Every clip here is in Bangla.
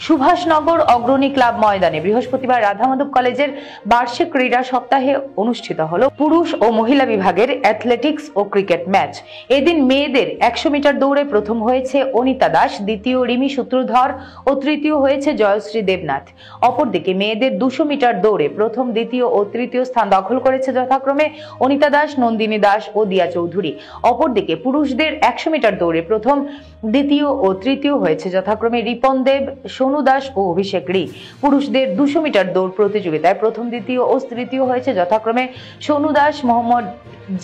সুভাষনগর অগ্রণী ক্লাব ময়দানে বৃহস্পতিবার রাধা মাধব কলেজের বার্ষিক ক্রীড়া সপ্তাহে অনুষ্ঠিত হলো পুরুষ ও মহিলা বিভাগের অ্যাথলেটিক্স ও ক্রিকেট ম্যাচ। এদিন মেয়েদের 100 মিটার দৌড়ে প্রথম হয়েছে অনিতা দাস, দ্বিতীয় রিমি সূত্রধর ও তৃতীয় হয়েছে জয়শ্রী দেবনাথ। অপরদিকে মেয়েদের 200 মিটার দৌড়ে প্রথম, দ্বিতীয় ও তৃতীয় স্থান দখল করেছে যথাক্রমে অনিতা দাস, নন্দিনী দাস ও দিয়া চৌধুরী। অপরদিকে পুরুষদের 100 মিটার দৌড়ে প্রথম, দ্বিতীয় ও তৃতীয় হয়েছে যথাক্রমে রিপন দেব, সোনু দাস ও অভিষেক রি। পুরুষদের 200 মিটার দৌড় প্রতিযোগিতায় প্রথম, দ্বিতীয় ও তৃতীয় হয়েছে যথাক্রমে সোনু দাস, মোহাম্মদ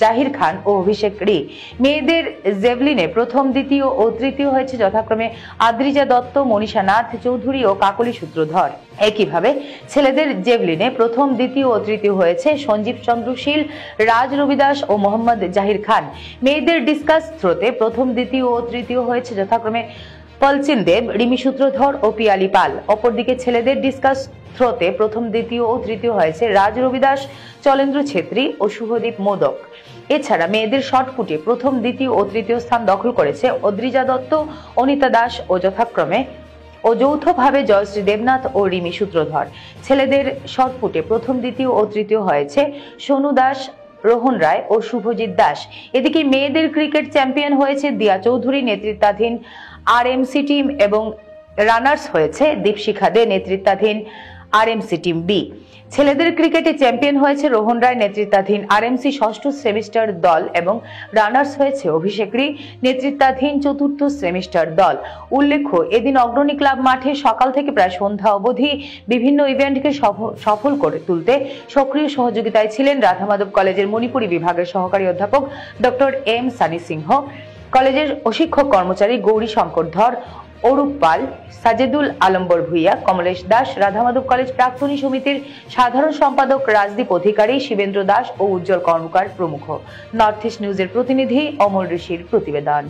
জাহির খান ও অভিষেক রি। মেয়েদের জেভলিনে প্রথম, দ্বিতীয় ও তৃতীয় হয়েছে যথাক্রমে আদ্রিজা দত্ত, মনীষা নাথ চৌধুরী ও কাকলি সূত্রধর। একইভাবে ছেলেদের জেভলিনে প্রথম, দ্বিতীয় ও তৃতীয় হয়েছে সঞ্জীব চন্দ্রশীল, রাজ রবিদাস ও মোহাম্মদ জাহির খান। মেয়েদের ডিসকাস থ্রোতে প্রথম, দ্বিতীয় ও তৃতীয় হয়েছে যথাক্রমে পলচিন দেব, রিমি সূত্রধর ও পিয়ালি পাল। অপরদিকে ছেলেদের ডিসকাস থ্রোতে প্রথম, দ্বিতীয় ও তৃতীয় হয়েছে রাজ রবিদাস, চলেন্দ্র ছেত্রী ও শুভদীপ মোদক। এছাড়া মেয়েদের শটপুটে প্রথম, দ্বিতীয় ও তৃতীয় স্থান দখল করেছে অদ্রিজা দত্ত, অনিতা দাস ও যথাক্রমে যৌথভাবে জয়শ্রী দেবনাথ ও রিমি সূত্রধর। ছেলেদের শটপুটে প্রথম, দ্বিতীয় ও তৃতীয় হয়েছে সোনু দাস, রোহন রায় ও শুভজিৎ দাস। এদিকে মেয়েদের ক্রিকেট চ্যাম্পিয়ন হয়েছে দিয়া চৌধুরী নেতৃত্বাধীন আরএমসি টিম এবং রানার্স হয়েছে দীপশিখা দে নেতৃত্বাধীন আরএমসি টিম বি। ছেলেদের ক্রিকেটে চ্যাম্পিয়ন হয়েছে রোহন রায় নেতৃত্বাধীন আরএমসি ষষ্ঠ সেমিস্টার দল এবং রানার্স হয়েছে অভিষেক রি নেতৃত্বাধীন চতুর্থ সেমিস্টার দল। উল্লেখ্য, এদিন অগ্রণী ক্লাব মাঠে সকাল থেকে প্রায় সন্ধ্যা অবধি বিভিন্ন ইভেন্টকে সফল করে তুলতে সক্রিয় সহযোগিতায় ছিলেন রাধা মাধব কলেজের মণিপুরী বিভাগের সহকারী অধ্যাপক ডক্টর এম সানি সিংহ, কলেজের অশিক্ষক কর্মচারী গৌরী শঙ্কর ধর, অরূপ পাল, সাজেদুল আলম্বর ভুইয়া, কমলেশ দাস, রাধা মাধব কলেজ প্রাক্তনী সমিতির সাধারণ সম্পাদক রাজদীপ অধিকারী, শিবেন্দ্র দাস ও উজ্জ্বল কর্মকার প্রমুখ। নর্থ ইস্ট নিউজের প্রতিনিধি অমল ঋষির প্রতিবেদন।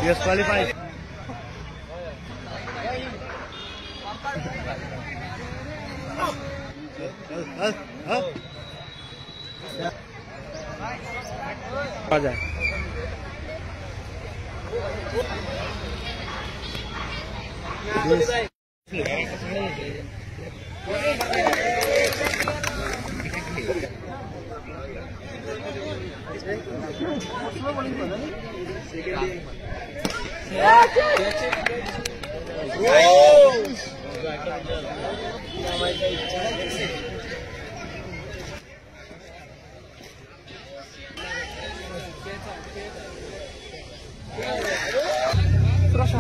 Yes, qualified. आ जाए। Terus